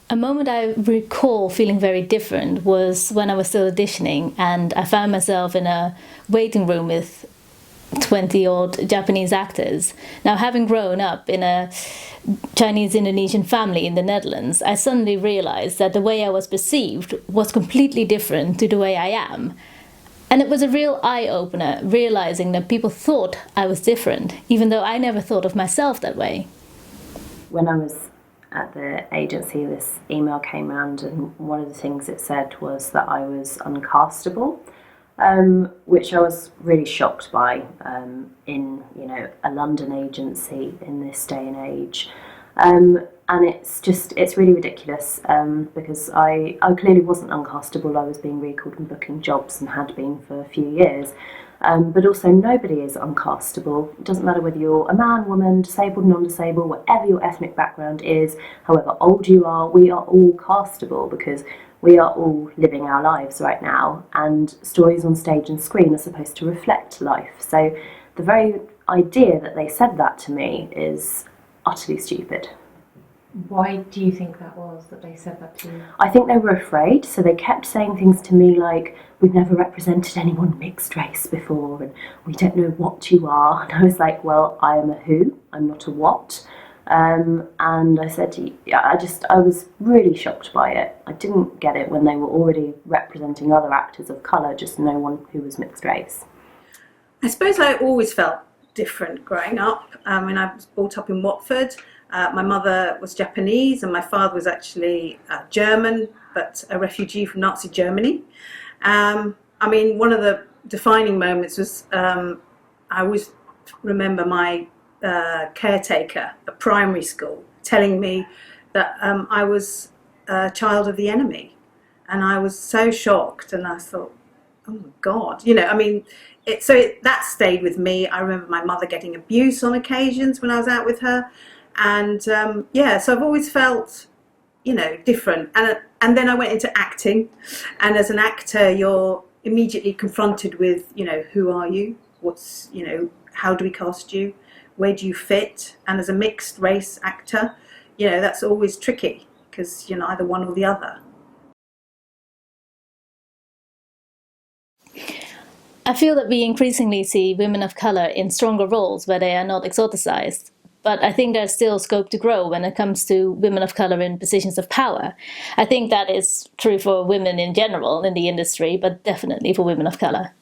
A moment I recall feeling very different was when I was still auditioning and I found myself in a waiting room with 20 odd Japanese actors. Now, having grown up in a Chinese Indonesian family in the Netherlands, I suddenly realized that the way I was perceived was completely different to the way I am. And it was a real eye opener realizing that people thought I was different, even though I never thought of myself that way. When I was at the agency, this email came around, and one of the things it said was that I was uncastable, which I was really shocked by in a London agency in this day and age. And it's really ridiculous because I clearly wasn't uncastable. I was being recalled and booking jobs and had been for a few years. But also, nobody is uncastable. It doesn't matter whether you're a man, woman, disabled, non-disabled, whatever your ethnic background is, however old you are, we are all castable because we are all living our lives right now, and stories on stage and screen are supposed to reflect life. So the very idea that they said that to me is utterly stupid. Why do you think that was, that they said that to you? I think they were afraid, so they kept saying things to me like, we've never represented anyone mixed race before, and we don't know what you are. And I was like, well, I am a who, I'm not a what. And I said, yeah, I was really shocked by it. I didn't get it when they were already representing other actors of colour, just no one who was mixed race. I suppose I always felt different growing up. I was brought up in Watford. My mother was Japanese and my father was actually German, but a refugee from Nazi Germany. One of the defining moments was I always remember my caretaker at primary school telling me that I was a child of the enemy. And I was so shocked, and I thought, oh my God, that stayed with me. I remember my mother getting abuse on occasions when I was out with her. And so I've always felt, different. And then I went into acting, and as an actor, you're immediately confronted with, who are you? How do we cast you? Where do you fit? And as a mixed race actor, that's always tricky because you're either one or the other. I feel that we increasingly see women of colour in stronger roles where they are not exoticized. But I think there's still scope to grow when it comes to women of colour in positions of power. I think that is true for women in general in the industry, but definitely for women of colour.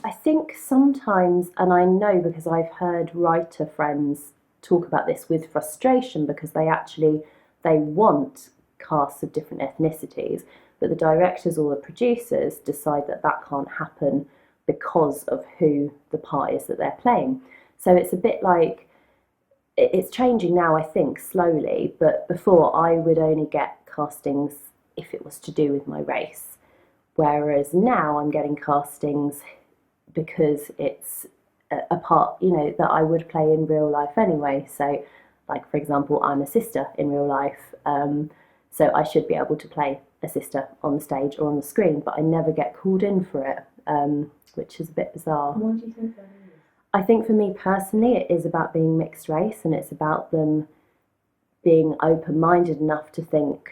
I think sometimes, and I know because I've heard writer friends talk about this with frustration, because they want casts of different ethnicities, but the directors or the producers decide that that can't happen because of who the part is that they're playing. So it's a bit like, it's changing now, I think, slowly, but before I would only get castings if it was to do with my race, whereas now I'm getting castings because it's a part, that I would play in real life anyway. So, like, for example, I'm a sister in real life, so I should be able to play a sister on the stage or on the screen, but I never get called in for it, which is a bit bizarre. What do you think that is? I think for me personally, it is about being mixed race, and it's about them being open-minded enough to think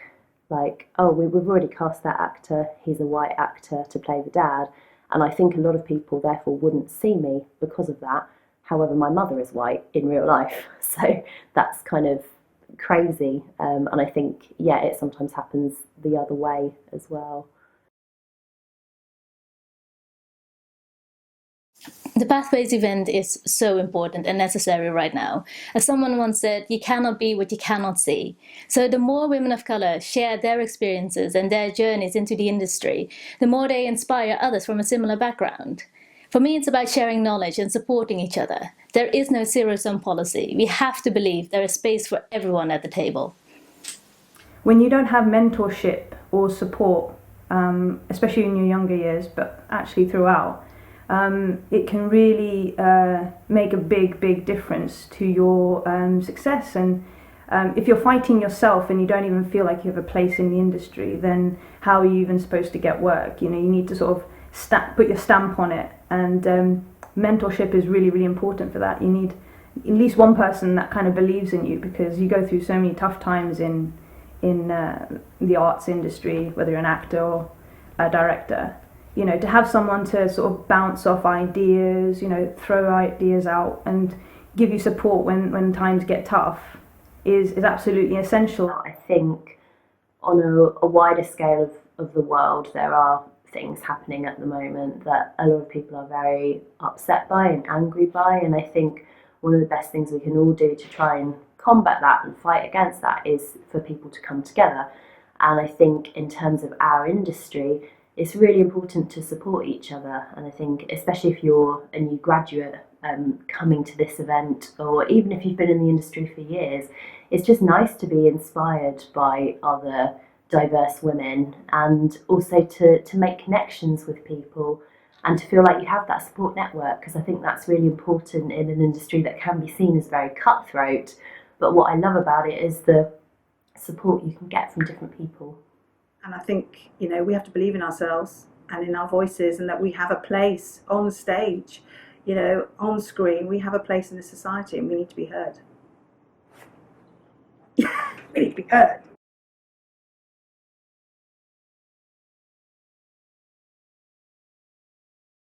like, oh, we've already cast that actor, he's a white actor to play the dad, and I think a lot of people therefore wouldn't see me because of that. However, my mother is white in real life, so that's kind of crazy, and I think, it sometimes happens the other way as well. The Pathways event is so important and necessary right now. As someone once said, you cannot be what you cannot see. So the more women of colour share their experiences and their journeys into the industry, the more they inspire others from a similar background. For me, it's about sharing knowledge and supporting each other. There is no zero-sum policy. We have to believe there is space for everyone at the table. When you don't have mentorship or support, especially in your younger years, but actually throughout, it can really make a big difference to your success. And if you're fighting yourself and you don't even feel like you have a place in the industry, then how are you even supposed to get work? You need to sort of put your stamp on it. And mentorship is really important for that. You need at least one person that kind of believes in you, because you go through so many tough times in in the arts industry, whether you're an actor or a director. You know, to have someone to sort of bounce off ideas, you know, throw ideas out and give you support when times get tough is absolutely essential. I think on a wider scale of the world, there are things happening at the moment that a lot of people are very upset by and angry by, and I think one of the best things we can all do to try and combat that and fight against that is for people to come together. And I think in terms of our industry, it's really important to support each other. And I think especially if you're a new graduate coming to this event, or even if you've been in the industry for years, it's just nice to be inspired by other diverse women, and also to make connections with people and to feel like you have that support network, because I think that's really important in an industry that can be seen as very cutthroat. But what I love about it is the support you can get from different people. And I think, you know, we have to believe in ourselves and in our voices, and that we have a place on stage, you know, on screen. We have a place in the society, and we need to be heard. We need to be heard.